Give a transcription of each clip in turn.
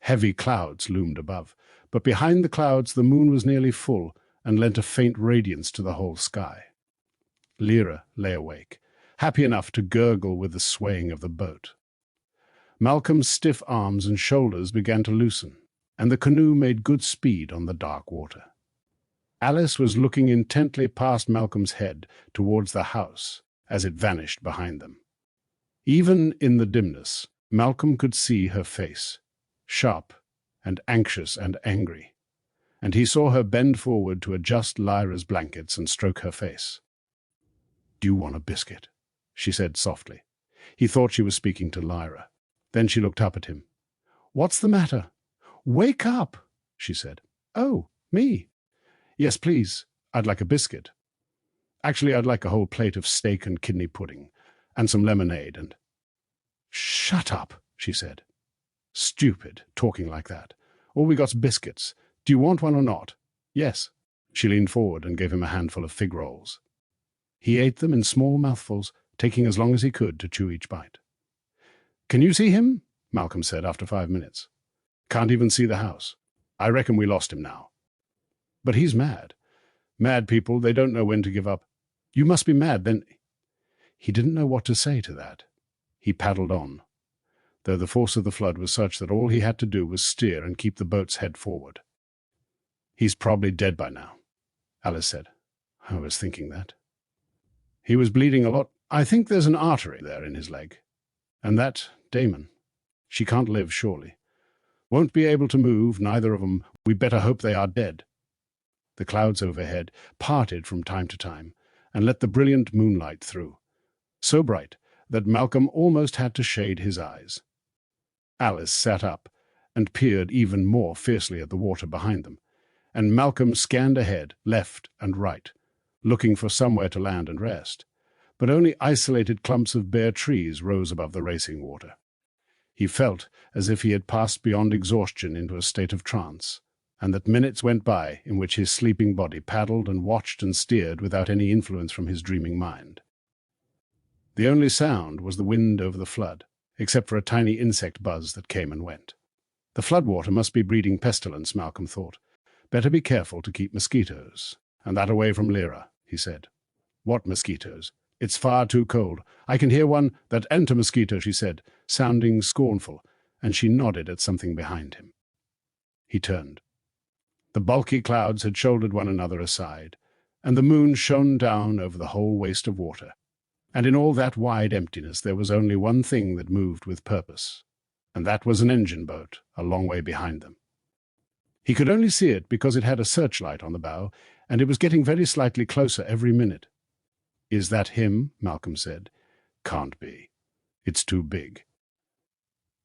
Heavy clouds loomed above, but behind the clouds the moon was nearly full and lent a faint radiance to the whole sky. Lyra lay awake, happy enough to gurgle with the swaying of the boat. Malcolm's stiff arms and shoulders began to loosen, and the canoe made good speed on the dark water. Alice was looking intently past Malcolm's head towards the house as it vanished behind them. Even in the dimness, Malcolm could see her face, sharp and anxious and angry, and he saw her bend forward to adjust Lyra's blankets and stroke her face. "Do you want a biscuit?" she said softly. He thought she was speaking to Lyra. Then she looked up at him. "What's the matter?" "Wake up," she said. "Oh, me?" "Yes, please. I'd like a biscuit. Actually, I'd like a whole plate of steak and kidney pudding, and some lemonade and—" "Shut up," she said. "Stupid, talking like that. All we got's biscuits. Do you want one or not?" "Yes." She leaned forward and gave him a handful of fig rolls. He ate them in small mouthfuls, taking as long as he could to chew each bite. "Can you see him?" Malcolm said after 5 minutes. "Can't even see the house. I reckon we lost him now." "But he's mad. Mad people, they don't know when to give up. You must be mad, then—" He didn't know what to say to that. He paddled on, though the force of the flood was such that all he had to do was steer and keep the boat's head forward. "He's probably dead by now," Alice said. "I was thinking that. He was bleeding a lot. I think there's an artery there in his leg. And that daemon. She can't live, surely. Won't be able to move, neither of 'em. We better hope they are dead." The clouds overhead parted from time to time and let the brilliant moonlight through, so bright that Malcolm almost had to shade his eyes. Alice sat up and peered even more fiercely at the water behind them, and Malcolm scanned ahead, left and right, looking for somewhere to land and rest, but only isolated clumps of bare trees rose above the racing water. He felt as if he had passed beyond exhaustion into a state of trance, and that minutes went by in which his sleeping body paddled and watched and steered without any influence from his dreaming mind. The only sound was the wind over the flood, except for a tiny insect buzz that came and went. The floodwater must be breeding pestilence, Malcolm thought. Better be careful to keep mosquitoes, and that away from Lyra, he said. "What mosquitoes? It's far too cold. I can hear one, that enter mosquito," she said, sounding scornful, and she nodded at something behind him. He turned. The bulky clouds had shouldered one another aside, and the moon shone down over the whole waste of water. And in all that wide emptiness there was only one thing that moved with purpose, and that was an engine boat a long way behind them. He could only see it because it had a searchlight on the bow, and it was getting very slightly closer every minute. "Is that him?" Malcolm said. "Can't be. It's too big."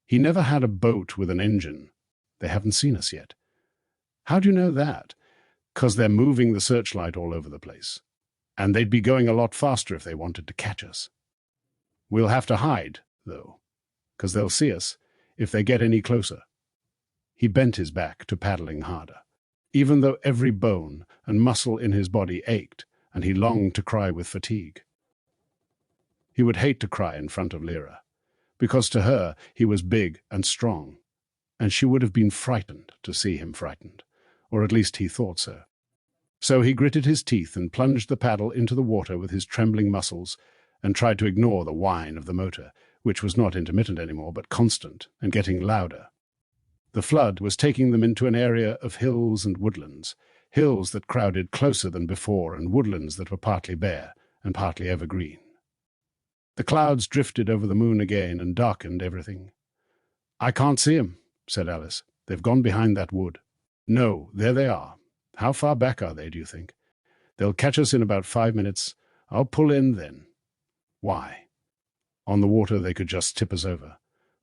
He never had a boat with an engine. They haven't seen us yet. "How do you know that?" "'Cause they're moving the searchlight all over the place. And they'd be going a lot faster if they wanted to catch us. We'll have to hide, though, 'cause they'll see us if they get any closer." He bent his back to paddling harder, even though every bone and muscle in his body ached, and he longed to cry with fatigue. He would hate to cry in front of Lyra, because to her he was big and strong, and she would have been frightened to see him frightened, or at least he thought so. So he gritted his teeth and plunged the paddle into the water with his trembling muscles and tried to ignore the whine of the motor, which was not intermittent anymore but constant and getting louder. The flood was taking them into an area of hills and woodlands, hills that crowded closer than before and woodlands that were partly bare and partly evergreen. The clouds drifted over the moon again and darkened everything. "I can't see 'em," said Alice. "They've gone behind that wood." "No, there they are. How far back are they, do you think?" "They'll catch us in about 5 minutes. I'll pull in then." "Why?" "On the water they could just tip us over.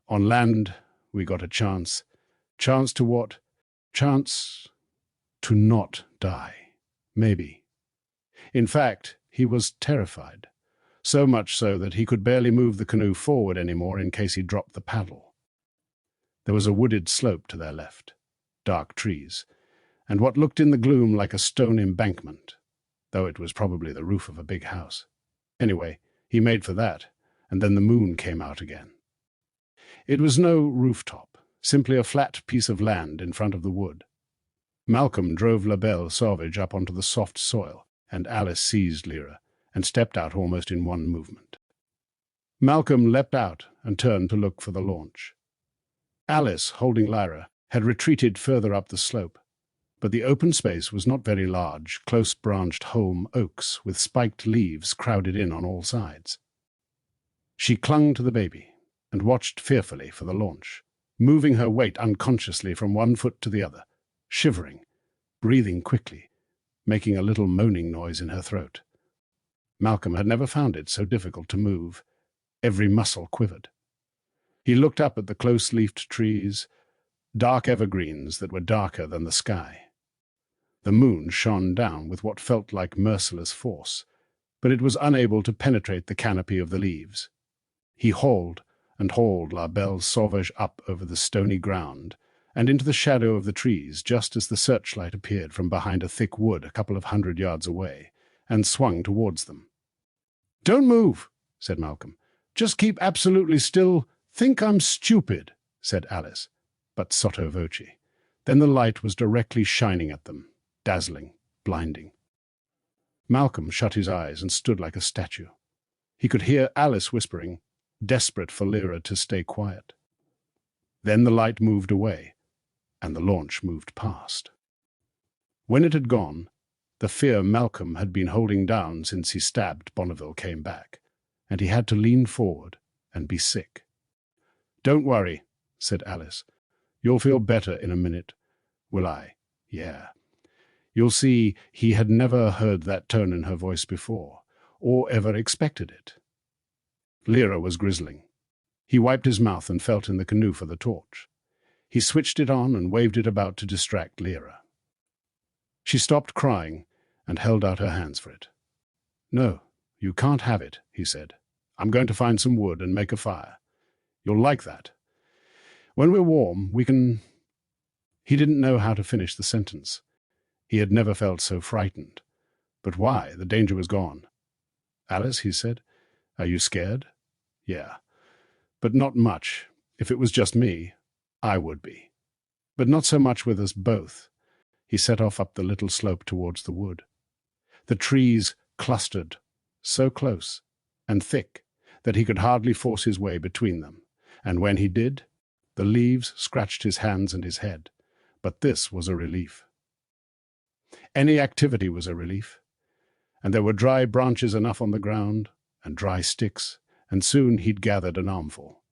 On land we got a chance." "Chance to what?" "Chance to not die. Maybe." In fact, he was terrified, so much so that he could barely move the canoe forward anymore in case he dropped the paddle. There was a wooded slope to their left, dark trees, and what looked in the gloom like a stone embankment, though it was probably the roof of a big house. Anyway, he made for that, and then the moon came out again. It was no rooftop, simply a flat piece of land in front of the wood. Malcolm drove Belle Sauvage up onto the soft soil, and Alice seized Lyra and stepped out almost in one movement. Malcolm leapt out and turned to look for the launch. Alice, holding Lyra, had retreated further up the slope, but the open space was not very large, close-branched holm oaks with spiked leaves crowded in on all sides. She clung to the baby and watched fearfully for the launch, moving her weight unconsciously from one foot to the other, shivering, breathing quickly, making a little moaning noise in her throat. Malcolm had never found it so difficult to move. Every muscle quivered. He looked up at the close-leafed trees, dark evergreens that were darker than the sky. The moon shone down with what felt like merciless force, but it was unable to penetrate the canopy of the leaves. He hauled and hauled La Belle Sauvage up over the stony ground and into the shadow of the trees just as the searchlight appeared from behind a thick wood a couple of 100 yards away and swung towards them. "Don't move," said Malcolm. "Just keep absolutely still. Think I'm stupid," said Alice, but sotto voce. Then the light was directly shining at them, dazzling, blinding. Malcolm shut his eyes and stood like a statue. He could hear Alice whispering, desperate for Lyra to stay quiet. Then the light moved away, and the launch moved past. When it had gone, the fear Malcolm had been holding down since he stabbed Bonneville came back, and he had to lean forward and be sick. "Don't worry," said Alice. "You'll feel better in a minute." "Will I?" "Yeah." You'll see he had never heard that tone in her voice before, or ever expected it. Lyra was grizzling. He wiped his mouth and felt in the canoe for the torch. He switched it on and waved it about to distract Lyra. She stopped crying and held out her hands for it. "No, you can't have it," he said. "I'm going to find some wood and make a fire. You'll like that. When we're warm, we can—" He didn't know how to finish the sentence. He had never felt so frightened. But why? The danger was gone. "Alice," he said, "are you scared?" "Yeah. But not much. If it was just me, I would be. But not so much with us both." He set off up the little slope towards the wood. The trees clustered, so close and thick that he could hardly force his way between them, and when he did, the leaves scratched his hands and his head. But this was a relief. Any activity was a relief, and there were dry branches enough on the ground, and dry sticks, and soon he'd gathered an armful.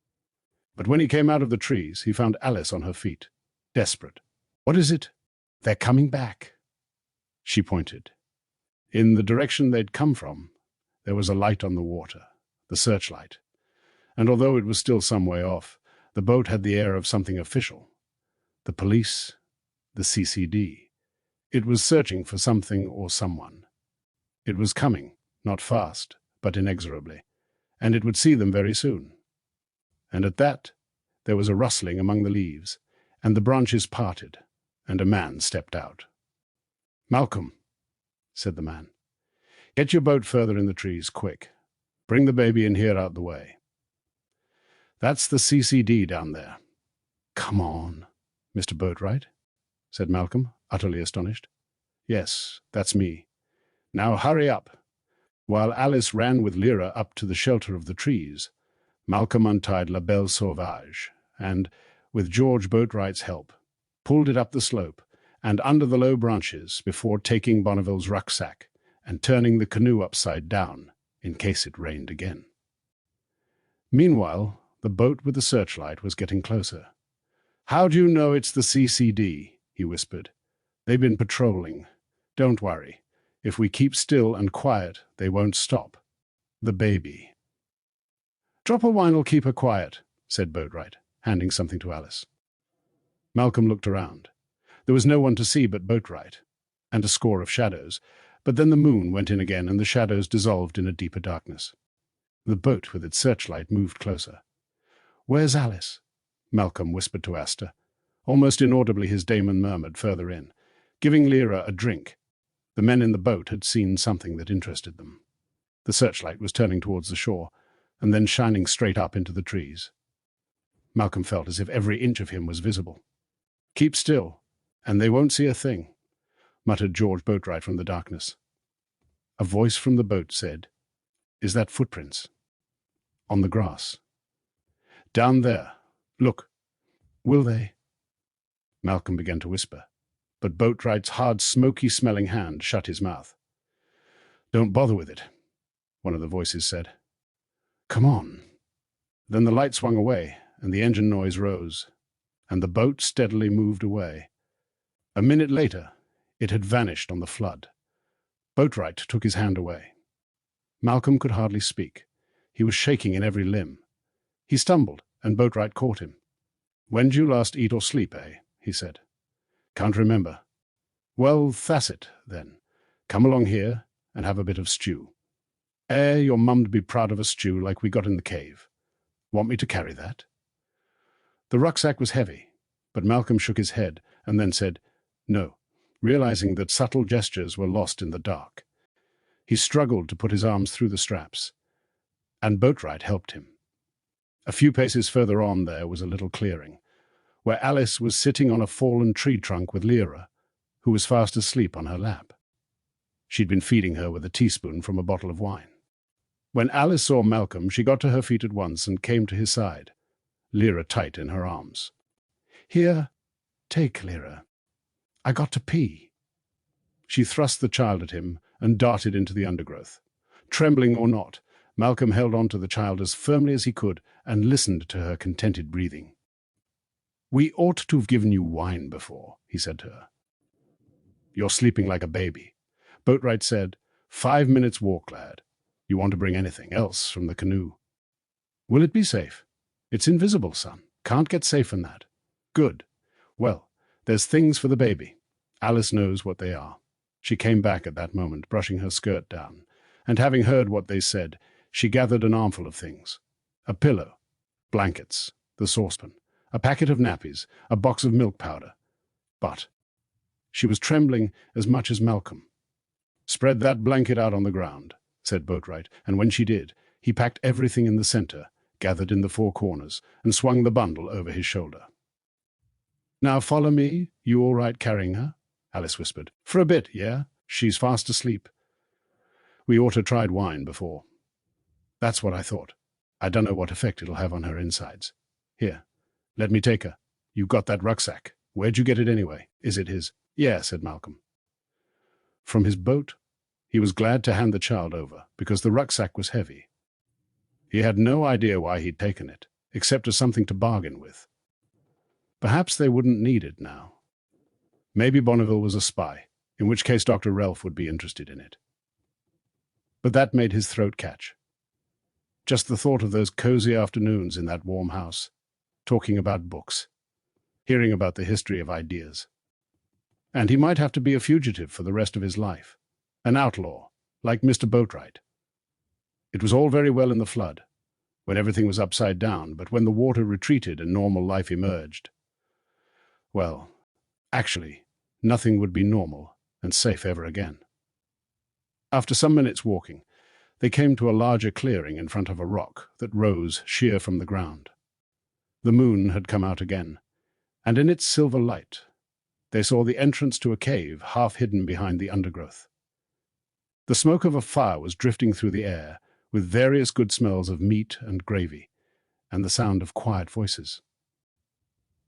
But when he came out of the trees, he found Alice on her feet, desperate. "What is it?" "They're coming back." She pointed. In the direction they'd come from, there was a light on the water, the searchlight, and although it was still some way off, the boat had the air of something official. The police, the CCD. It was searching for something or someone. It was coming, not fast, but inexorably, and it would see them very soon. And at that, there was a rustling among the leaves, and the branches parted, and a man stepped out. "Malcolm," said the man, "get your boat further in the trees, quick. Bring the baby in here out the way. That's the CCD down there." "Come on, Mr. Boatwright," said Malcolm, utterly astonished. "Yes, that's me. Now hurry up." While Alice ran with Lyra up to the shelter of the trees, Malcolm untied La Belle Sauvage and, with George Boatwright's help, pulled it up the slope and under the low branches before taking Bonneville's rucksack and turning the canoe upside down in case it rained again. Meanwhile, the boat with the searchlight was getting closer. "How do you know it's the CCD?" he whispered. "They've been patrolling. Don't worry. If we keep still and quiet, they won't stop. The baby." "Drop a wine'll keep her quiet," said Boatwright, handing something to Alice. Malcolm looked around. There was no one to see but Boatwright, and a score of shadows, but then the moon went in again and the shadows dissolved in a deeper darkness. The boat with its searchlight moved closer. "Where's Alice?" Malcolm whispered to Asta. Almost inaudibly his daemon murmured further in, giving Lyra a drink. The men in the boat had seen something that interested them. The searchlight was turning towards the shore, and then shining straight up into the trees. Malcolm felt as if every inch of him was visible. "Keep still, and they won't see a thing," muttered George Boatwright from the darkness. A voice from the boat said, "Is that footprints?" "On the grass." "Down there. Look." "Will they?" Malcolm began to whisper, but Boatwright's hard, smoky-smelling hand shut his mouth. "Don't bother with it," one of the voices said. "Come on." Then the light swung away, and the engine noise rose, and the boat steadily moved away. A minute later, it had vanished on the flood. Boatwright took his hand away. Malcolm could hardly speak. He was shaking in every limb. He stumbled, and Boatwright caught him. "When'd you last eat or sleep, eh?" he said. "Can't remember." "Well, that's it, then. Come along here and have a bit of stew. Your mum'd be proud of a stew like we got in the cave. Want me to carry that?" The rucksack was heavy, but Malcolm shook his head and then said no, realizing that subtle gestures were lost in the dark. He struggled to put his arms through the straps, and Boatwright helped him. A few paces further on there was a little clearing, where Alice was sitting on a fallen tree trunk with Lyra, who was fast asleep on her lap. She'd been feeding her with a teaspoon from a bottle of wine. When Alice saw Malcolm, she got to her feet at once and came to his side, Lyra tight in her arms. "Here, take, Lyra. I got to pee." She thrust the child at him and darted into the undergrowth. Trembling or not, Malcolm held on to the child as firmly as he could and listened to her contented breathing. "We ought to have given you wine before," he said to her. "You're sleeping like a baby." Boatwright said, 5 minutes walk, lad. You want to bring anything else from the canoe?" "Will it be safe?" "It's invisible, son. Can't get safe in that." "Good. Well, there's things for the baby. Alice knows what they are." She came back at that moment, brushing her skirt down, and having heard what they said, she gathered an armful of things. A pillow, blankets, the saucepan, a packet of nappies, a box of milk powder. But she was trembling as much as Malcolm. "Spread that blanket out on the ground," said Boatwright, and when she did, he packed everything in the center, gathered in the 4 corners, and swung the bundle over his shoulder. "Now follow me. You all right carrying her?" Alice whispered. "For a bit, yeah? She's fast asleep." "We ought to tried wine before." "That's what I thought. I don't know what effect it'll have on her insides. Here, let me take her. You got that rucksack. Where'd you get it anyway? Is it his?" "Yeah," said Malcolm. From his boat, he was glad to hand the child over, because the rucksack was heavy. He had no idea why he'd taken it, except as something to bargain with. Perhaps they wouldn't need it now. Maybe Bonneville was a spy, in which case Dr. Relf would be interested in it. But that made his throat catch. Just the thought of those cozy afternoons in that warm house, talking about books, hearing about the history of ideas. And he might have to be a fugitive for the rest of his life, an outlaw, like Mr. Boatwright. It was all very well in the flood, when everything was upside down, but when the water retreated and normal life emerged, well, actually, nothing would be normal and safe ever again. After some minutes walking, they came to a larger clearing in front of a rock that rose sheer from the ground. The moon had come out again, and in its silver light, they saw the entrance to a cave half hidden behind the undergrowth. The smoke of a fire was drifting through the air, with various good smells of meat and gravy, and the sound of quiet voices.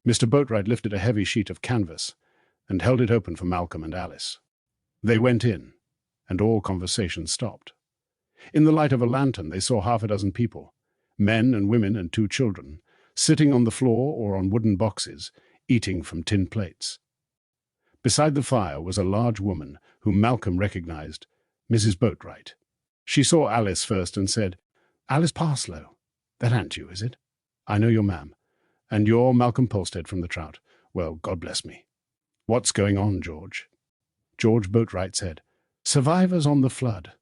Mr. Boatwright lifted a heavy sheet of canvas and held it open for Malcolm and Alice. They went in, and all conversation stopped. In the light of a lantern they saw 6 people, men and women and 2 children, sitting on the floor or on wooden boxes, eating from tin plates. Beside the fire was a large woman whom Malcolm recognized, Mrs. Boatwright. She saw Alice first and said, "Alice Parslow. That ain't you, is it? I know your ma'am. And you're Malcolm Polstead from the Trout. Well, God bless me. What's going on, George?" George Boatwright said, "Survivors on the flood.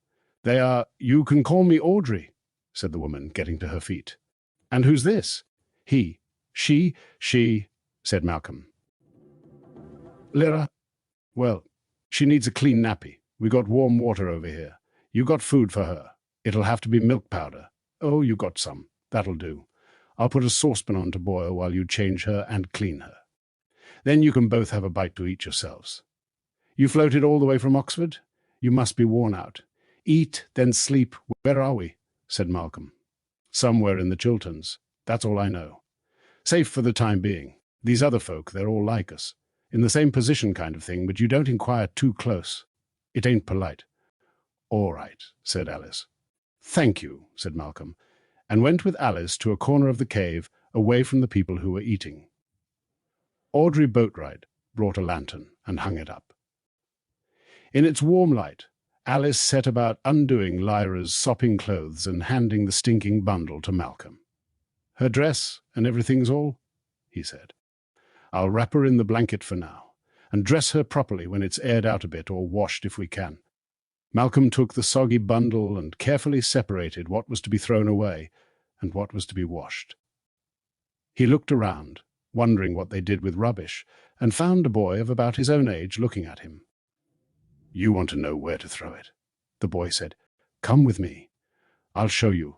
They are—" "You can call me Audrey," said the woman, getting to her feet. "And who's this?" "He. She, said Malcolm. "Lyra? Well, she needs a clean nappy. We got warm water over here. You got food for her. It'll have to be milk powder. Oh, you got some. That'll do. I'll put a saucepan on to boil while you change her and clean her. Then you can both have a bite to eat yourselves. You floated all the way from Oxford? You must be worn out. Eat, then sleep. Where are we? Said Malcolm. Somewhere in the Chilterns. That's all I know. Safe for the time being. These other folk, they're all like us. In the same position kind of thing, but you don't inquire too close. It ain't polite. All right, said Alice. Thank you, said Malcolm, and went with Alice to a corner of the cave, away from the people who were eating. Audrey Boatwright brought a lantern and hung it up. In its warm light, Alice set about undoing Lyra's sopping clothes and handing the stinking bundle to Malcolm. Her dress and everything's all? He said. I'll wrap her in the blanket for now, and dress her properly when it's aired out a bit or washed if we can. Malcolm took the soggy bundle and carefully separated what was to be thrown away and what was to be washed. He looked around, wondering what they did with rubbish, and found a boy of about his own age looking at him. You want to know where to throw it, the boy said. Come with me. I'll show you.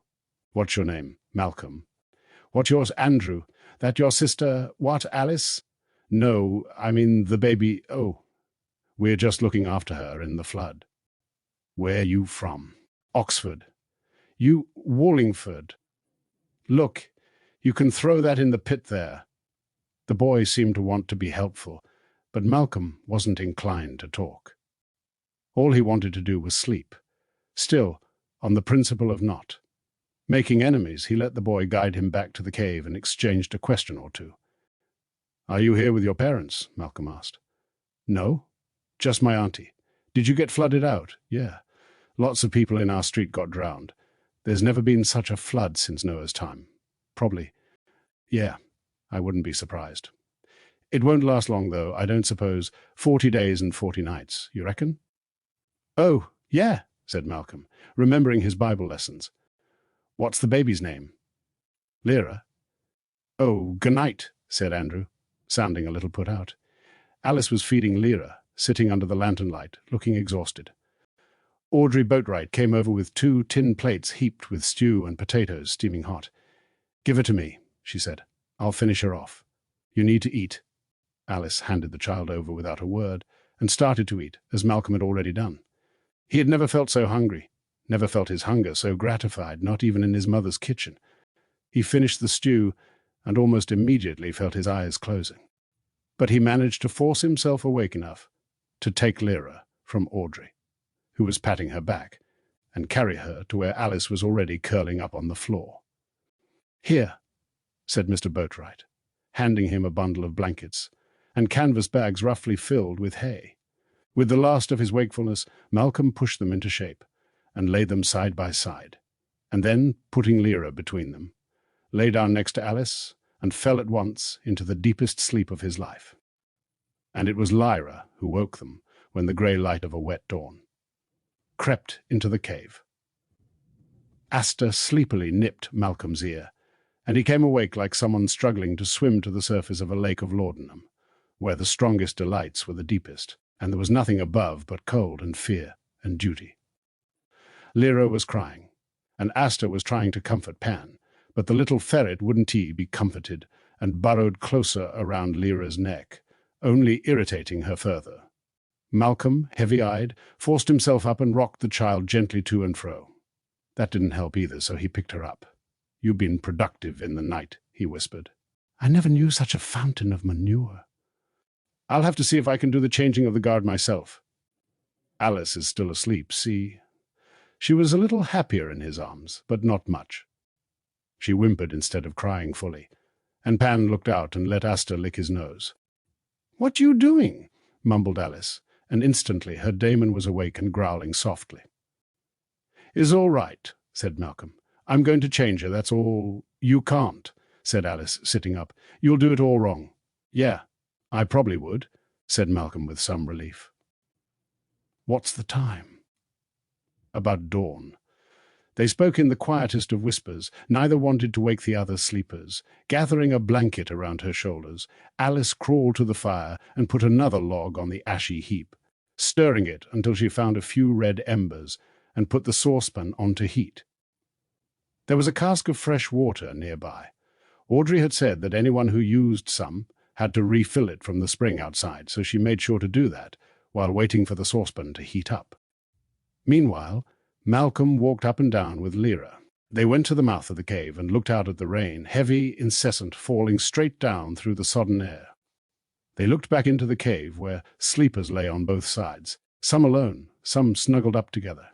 What's your name? Malcolm. What's yours? Andrew. That your sister, what, Alice? No, I mean the baby. Oh, we're just looking after her in the flood. Where you from? Oxford. You, Wallingford. Look, you can throw that in the pit there. The boy seemed to want to be helpful, but Malcolm wasn't inclined to talk. All he wanted to do was sleep. Still, on the principle of not making enemies, he let the boy guide him back to the cave and exchanged a question or two. Are you here with your parents? Malcolm asked. No, just my auntie. Did you get flooded out? Yeah. Lots of people in our street got drowned. There's never been such a flood since Noah's time. Probably. Yeah, I wouldn't be surprised. It won't last long, though, I don't suppose. 40 days and 40 nights, you reckon? Oh, yeah, said Malcolm, remembering his Bible lessons. What's the baby's name? Lyra. Oh, good night, said Andrew, sounding a little put out. Alice was feeding Lyra, sitting under the lantern light, looking exhausted. Audrey Boatwright came over with 2 tin plates heaped with stew and potatoes steaming hot. Give her to me, she said. I'll finish her off. You need to eat. Alice handed the child over without a word and started to eat, as Malcolm had already done. He had never felt so hungry, never felt his hunger so gratified, not even in his mother's kitchen. He finished the stew and almost immediately felt his eyes closing. But he managed to force himself awake enough to take Lyra from Audrey, who was patting her back, and carry her to where Alice was already curling up on the floor. Here, said Mr. Boatwright, handing him a bundle of blankets and canvas bags roughly filled with hay. With the last of his wakefulness, Malcolm pushed them into shape and laid them side by side, and then, putting Lyra between them, lay down next to Alice and fell at once into the deepest sleep of his life. And it was Lyra who woke them when the grey light of a wet dawn crept into the cave. Asta sleepily nipped Malcolm's ear, and he came awake like someone struggling to swim to the surface of a lake of laudanum, where the strongest delights were the deepest, and there was nothing above but cold and fear and duty. Lyra was crying, and Asta was trying to comfort Pan, but the little ferret wouldn't he be comforted and burrowed closer around Lyra's neck, only irritating her further. Malcolm, heavy-eyed, forced himself up and rocked the child gently to and fro. That didn't help either, so he picked her up. You've been productive in the night, he whispered. I never knew such a fountain of manure. I'll have to see if I can do the changing of the guard myself. Alice is still asleep, see? She was a little happier in his arms, but not much. She whimpered instead of crying fully, and Pan looked out and let Asta lick his nose. What you doing? Mumbled Alice, and instantly her daemon was awake and growling softly. Is all right, said Malcolm. I'm going to change her, that's all. You can't, said Alice, sitting up. You'll do it all wrong. Yeah, I probably would, said Malcolm with some relief. What's the time? About dawn. They spoke in the quietest of whispers. Neither wanted to wake the other sleepers. Gathering a blanket around her shoulders, Alice crawled to the fire and put another log on the ashy heap, stirring it until she found a few red embers, and put the saucepan on to heat. There was a cask of fresh water nearby, Audrey had said that anyone who used some had to refill it from the spring outside, so she made sure to do that while waiting for the saucepan to heat up. Meanwhile, Malcolm walked up and down with Lyra. They went to the mouth of the cave and looked out at the rain, heavy, incessant, falling straight down through the sodden air. They looked back into the cave, where sleepers lay on both sides, some alone, some snuggled up together.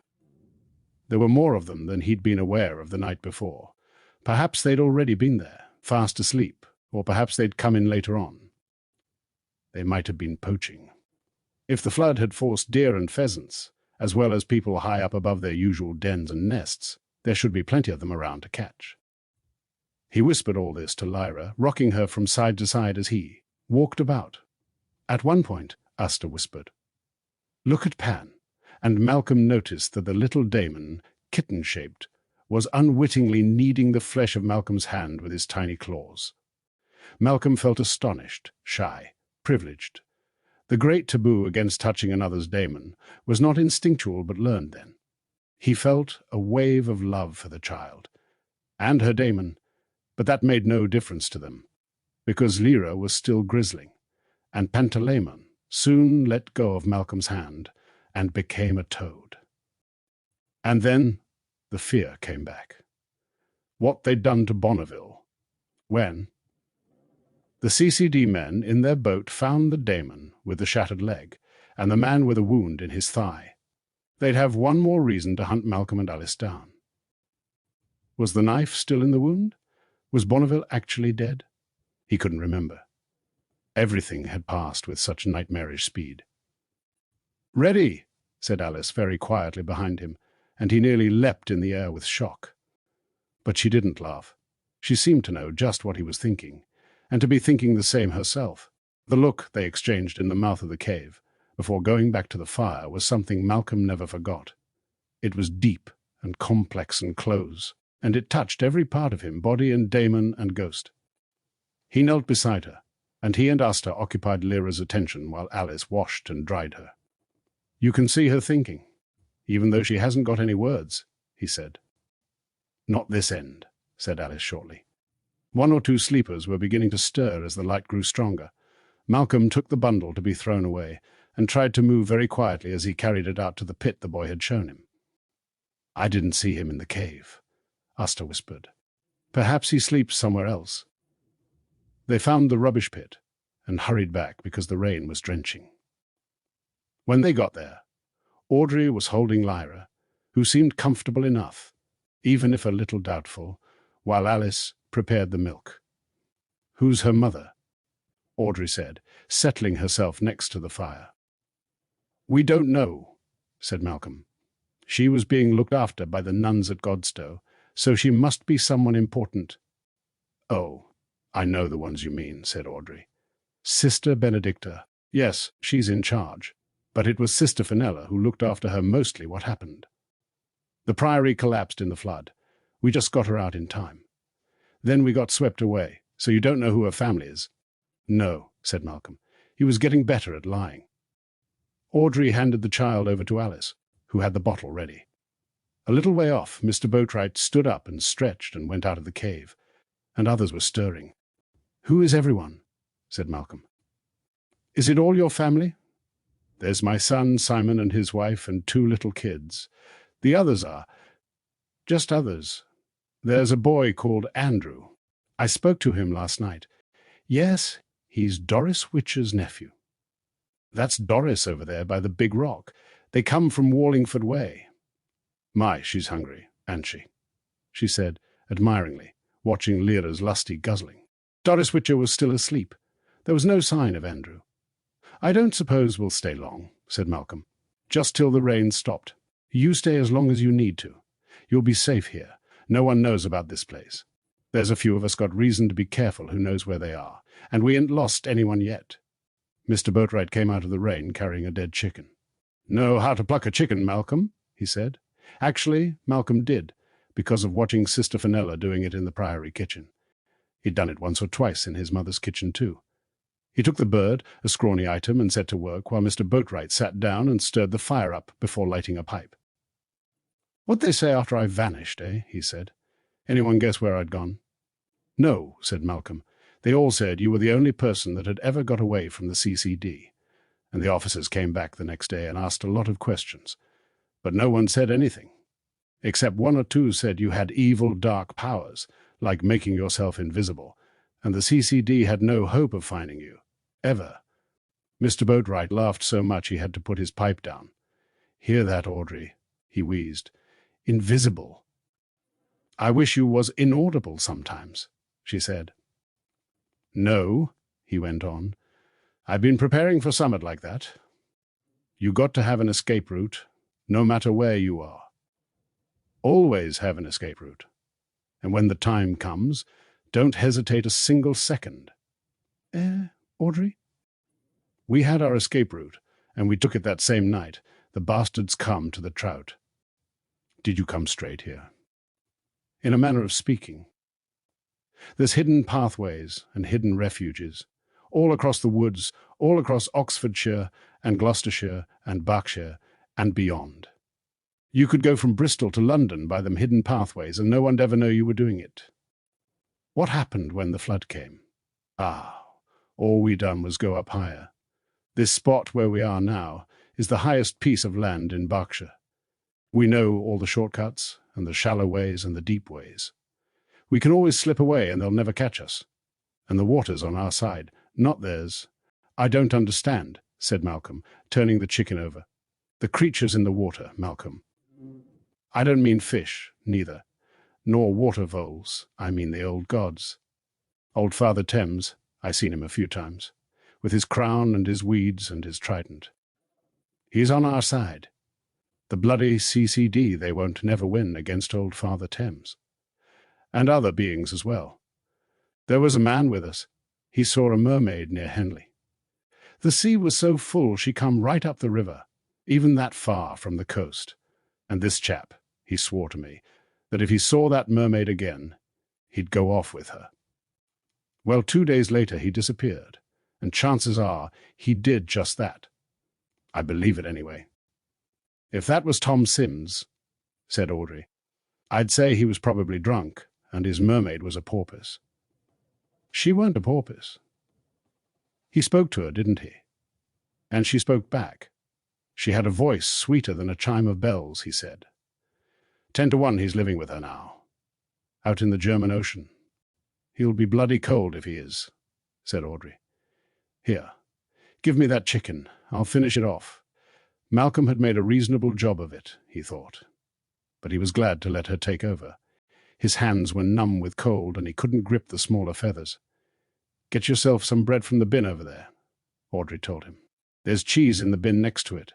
There were more of them than he'd been aware of the night before. Perhaps they'd already been there, fast asleep, or perhaps they'd come in later on. They might have been poaching. If the flood had forced deer and pheasants, as well as people high up above their usual dens and nests, there should be plenty of them around to catch. He whispered all this to Lyra, rocking her from side to side as he walked about. At one point, Asta whispered, "Look at Pan," and Malcolm noticed that the little daemon, kitten-shaped, was unwittingly kneading the flesh of Malcolm's hand with his tiny claws. Malcolm felt astonished, shy, privileged. The great taboo against touching another's daemon was not instinctual but learned then. He felt a wave of love for the child, and her daemon, but that made no difference to them, because Lyra was still grizzling, and Pantalaimon soon let go of Malcolm's hand and became a toad. And then the fear came back. What they'd done to Bonneville. When the CCD men in their boat found the daemon with the shattered leg and the man with a wound in his thigh, they'd have one more reason to hunt Malcolm and Alice down. Was the knife still in the wound? Was Bonneville actually dead? He couldn't remember. Everything had passed with such nightmarish speed. "Ready," said Alice very quietly behind him, and he nearly leapt in the air with shock. But she didn't laugh. She seemed to know just what he was thinking, and to be thinking the same herself. The look they exchanged in the mouth of the cave, before going back to the fire, was something Malcolm never forgot. It was deep and complex and close, and it touched every part of him, body and daemon and ghost. He knelt beside her, and he and Asta occupied Lyra's attention while Alice washed and dried her. "You can see her thinking, even though she hasn't got any words," he said. "Not this end," said Alice shortly. One or two sleepers were beginning to stir as the light grew stronger. Malcolm took the bundle to be thrown away and tried to move very quietly as he carried it out to the pit the boy had shown him. "I didn't see him in the cave," Asta whispered. "Perhaps he sleeps somewhere else." They found the rubbish pit and hurried back because the rain was drenching. When they got there, Audrey was holding Lyra, who seemed comfortable enough, even if a little doubtful, while Alice prepared the milk. "Who's her mother?" Audrey said, settling herself next to the fire. "We don't know," said Malcolm. "She was being looked after by the nuns at Godstow, so she must be someone important." "Oh, I know the ones you mean," said Audrey. "Sister Benedicta. Yes, she's in charge. But it was Sister Fenella who looked after her mostly. What happened? The priory collapsed in the flood. We just got her out in time. Then we got swept away, so you don't know who her family is?" "No," said Malcolm. He was getting better at lying. Audrey handed the child over to Alice, who had the bottle ready. A little way off, Mr. Boatwright stood up and stretched and went out of the cave, and others were stirring. "Who is everyone?" said Malcolm. "Is it all your family?" "There's my son Simon and his wife and 2 little kids. The others are just others. There's a boy called Andrew. I spoke to him last night. Yes, he's Doris Witcher's nephew. That's Doris over there by the big rock. They come from Wallingford Way. My, she's hungry, ain't she said admiringly, watching Lyra's lusty guzzling. Doris Witcher was still asleep. There was no sign of Andrew. "I don't suppose we'll stay long," said Malcolm. "Just till the rain stopped. You stay as long as you need to. You'll be safe here. No one knows about this place. There's a few of us got reason to be careful who knows where they are, and we ain't lost anyone yet." Mr. Boatwright came out of the rain carrying a dead chicken. "Know how to pluck a chicken, Malcolm?" he said. Actually, Malcolm did, because of watching Sister Fenella doing it in the priory kitchen. He'd done it once or twice in his mother's kitchen too. He took the bird, a scrawny item, and set to work while Mr. Boatwright sat down and stirred the fire up before lighting a pipe. "What'd they say after I vanished, eh?" he said. "Anyone guess where I'd gone?" "No," said Malcolm. "They all said you were the only person that had ever got away from the CCD. And the officers came back the next day and asked a lot of questions. But no one said anything. Except one or two said you had evil, dark powers, like making yourself invisible, and the CCD had no hope of finding you. Ever." Mr. Boatwright laughed so much he had to put his pipe down. "Hear that, Audrey?" he wheezed. "Invisible." "I wish you was inaudible sometimes," she said. "No," he went on. "I've been preparing for summit like that. You got to have an escape route, no matter where you are. Always have an escape route. And when the time comes, don't hesitate a single second." Audrey?" "We had our escape route, and we took it that same night. The bastards come to the trout." "Did you come straight here?" "In a manner of speaking. There's hidden pathways and hidden refuges, all across the woods, all across Oxfordshire and Gloucestershire and Berkshire and beyond. You could go from Bristol to London by them hidden pathways, and no one'd ever know you were doing it. What happened when the flood came? All we done was go up higher. This spot where we are now is the highest piece of land in Berkshire. We know all the shortcuts and the shallow ways and the deep ways. We can always slip away and they'll never catch us. And the water's on our side, not theirs." "I don't understand," said Malcolm, turning the chicken over. "The creatures in the water, Malcolm. I don't mean fish, neither, nor water voles. I mean the old gods. Old Father Thames, I seen him a few times, with his crown and his weeds and his trident. He's on our side. The bloody CCD they won't never win against old Father Thames. And other beings as well. There was a man with us. He saw a mermaid near Henley. The sea was so full she come right up the river, even that far from the coast. And this chap, he swore to me, that if he saw that mermaid again, he'd go off with her. Well, 2 days later he disappeared, and chances are he did just that. I believe it anyway." "If that was Tom Sims," said Audrey, "I'd say he was probably drunk, and his mermaid was a porpoise." "She weren't a porpoise. He spoke to her, didn't he? And she spoke back. She had a voice sweeter than a chime of bells, he said. 10 to 1 he's living with her now, out in the German Ocean. He'll be bloody cold if he is," said Audrey. "Here, give me that chicken. I'll finish it off." Malcolm had made a reasonable job of it, he thought. But he was glad to let her take over. His hands were numb with cold, and he couldn't grip the smaller feathers. "Get yourself some bread from the bin over there," Audrey told him. "There's cheese in the bin next to it."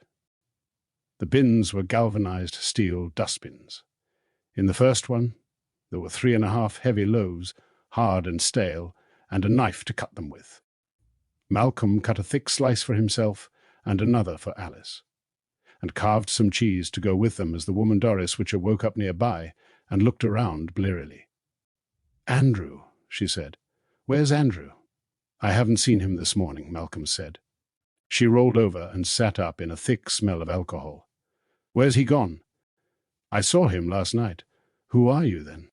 The bins were galvanized steel dustbins. In the first one, there were 3.5 heavy loaves, hard and stale, and a knife to cut them with. Malcolm cut a thick slice for himself and another for Alice, and carved some cheese to go with them as the woman Doris Witcher woke up nearby and looked around blearily. "Andrew," she said. "Where's Andrew?" "I haven't seen him this morning," Malcolm said. She rolled over and sat up in a thick smell of alcohol. "Where's he gone?" "I saw him last night." "Who are you, then?"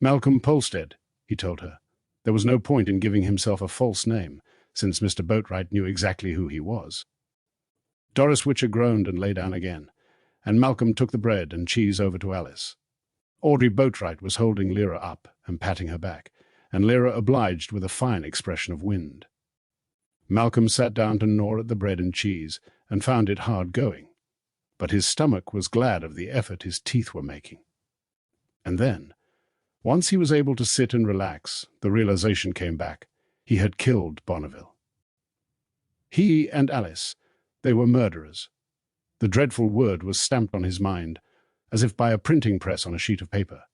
"Malcolm Polstead," he told her. There was no point in giving himself a false name, since Mr. Boatwright knew exactly who he was. Doris Witcher groaned and lay down again, and Malcolm took the bread and cheese over to Alice. Audrey Boatwright was holding Lyra up and patting her back, and Lyra obliged with a fine expression of wind. Malcolm sat down to gnaw at the bread and cheese, and found it hard going, but his stomach was glad of the effort his teeth were making. And then, once he was able to sit and relax, the realization came back. He had killed Bonneville. He and Alice, they were murderers. The dreadful word was stamped on his mind, as if by a printing press on a sheet of paper,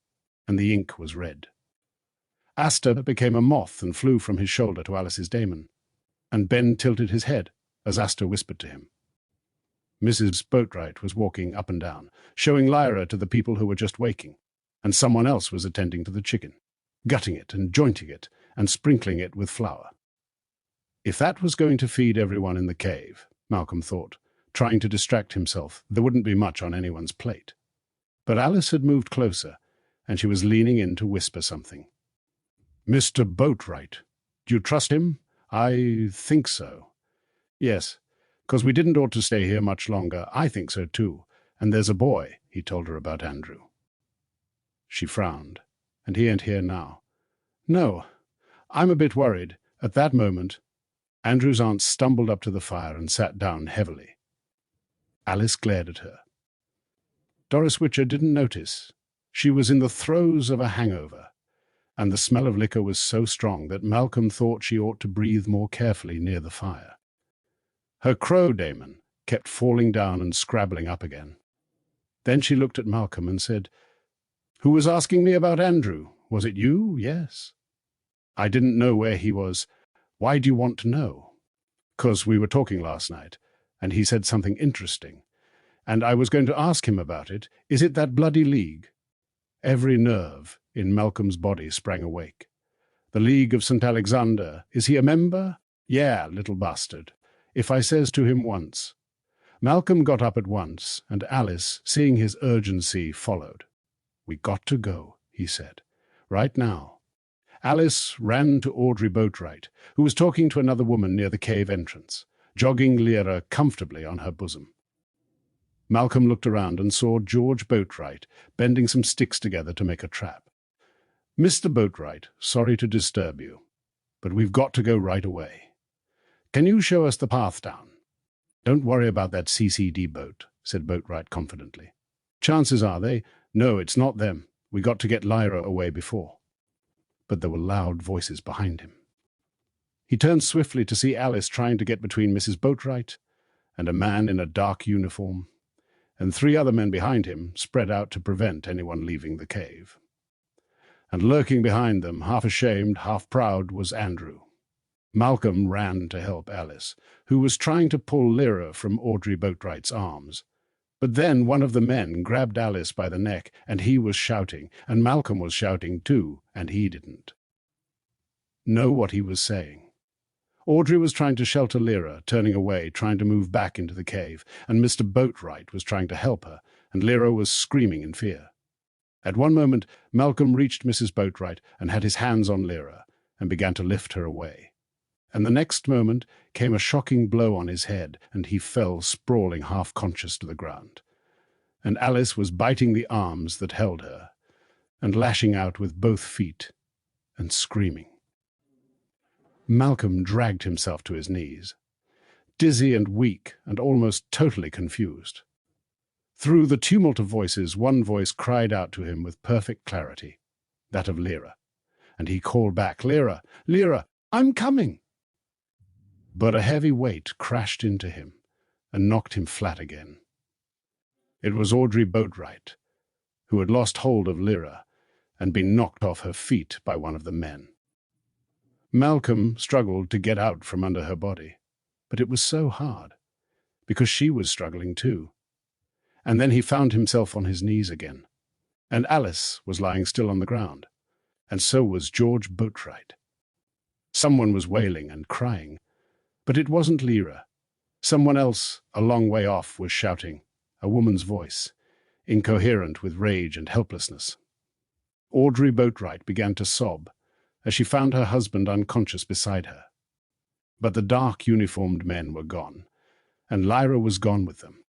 and the ink was red. Asta became a moth and flew from his shoulder to Alice's daemon, and Ben tilted his head as Asta whispered to him. Mrs. Boatwright was walking up and down, showing Lyra to the people who were just waking, and someone else was attending to the chicken, gutting it and jointing it and sprinkling it with flour. If that was going to feed everyone in the cave, Malcolm thought, trying to distract himself, there wouldn't be much on anyone's plate. But Alice had moved closer, and she was leaning in to whisper something. Mr. Boatwright. Do you trust him? I think so. Yes, 'cause we didn't ought to stay here much longer. I think so too. And there's a boy, he told her about Andrew. She frowned. And he ain't here now. No, I'm a bit worried. At that moment, Andrew's aunt stumbled up to the fire and sat down heavily. Alice glared at her. Doris Witcher didn't notice. She was in the throes of a hangover, and the smell of liquor was so strong that Malcolm thought she ought to breathe more carefully near the fire. Her crow daemon kept falling down and scrabbling up again. Then she looked at Malcolm and said, "Who was asking me about Andrew? Was it you? Yes. I didn't know where he was. Why do you want to know?" "'Cause we were talking last night, and he said something interesting, and I was going to ask him about it. Is it that bloody League?" Every nerve in Malcolm's body sprang awake. "The League of St. Alexander. Is he a member?" "Yeah, little bastard. If I says to him once." Malcolm got up at once, and Alice, seeing his urgency, followed. "We got to go," he said. "Right now." Alice ran to Audrey Boatwright, who was talking to another woman near the cave entrance, jogging Lyra comfortably on her bosom. Malcolm looked around and saw George Boatwright bending some sticks together to make a trap. "Mr. Boatwright, sorry to disturb you, but we've got to go right away. Can you show us the path down?" "Don't worry about that CCD boat," said Boatwright confidently. "Chances are no, it's not them. We got to get Lyra away before." But there were loud voices behind him. He turned swiftly to see Alice trying to get between Mrs. Boatwright and a man in a dark uniform, and 3 other men behind him spread out to prevent anyone leaving the cave. And lurking behind them, half ashamed, half proud, was Andrew. Malcolm ran to help Alice, who was trying to pull Lyra from Audrey Boatwright's arms. But then one of the men grabbed Alice by the neck, and he was shouting, and Malcolm was shouting too, and he didn't know what he was saying. Audrey was trying to shelter Lyra, turning away, trying to move back into the cave, and Mr. Boatwright was trying to help her, and Lyra was screaming in fear. At one moment, Malcolm reached Mrs. Boatwright and had his hands on Lyra, and began to lift her away. And the next moment came a shocking blow on his head, and he fell sprawling half-conscious to the ground. And Alice was biting the arms that held her, and lashing out with both feet, and screaming. Malcolm dragged himself to his knees, dizzy and weak and almost totally confused. Through the tumult of voices, one voice cried out to him with perfect clarity, that of Lyra, and he called back, "Lyra, Lyra, I'm coming!" But a heavy weight crashed into him and knocked him flat again. It was Audrey Boatwright, who had lost hold of Lyra and been knocked off her feet by one of the men. Malcolm struggled to get out from under her body, but it was so hard, because she was struggling too. And then he found himself on his knees again, and Alice was lying still on the ground, and so was George Boatwright. Someone was wailing and crying, but it wasn't Lyra. Someone else a long way off was shouting, a woman's voice, incoherent with rage and helplessness. Audrey Boatwright began to sob as she found her husband unconscious beside her. But the dark uniformed men were gone, and Lyra was gone with them.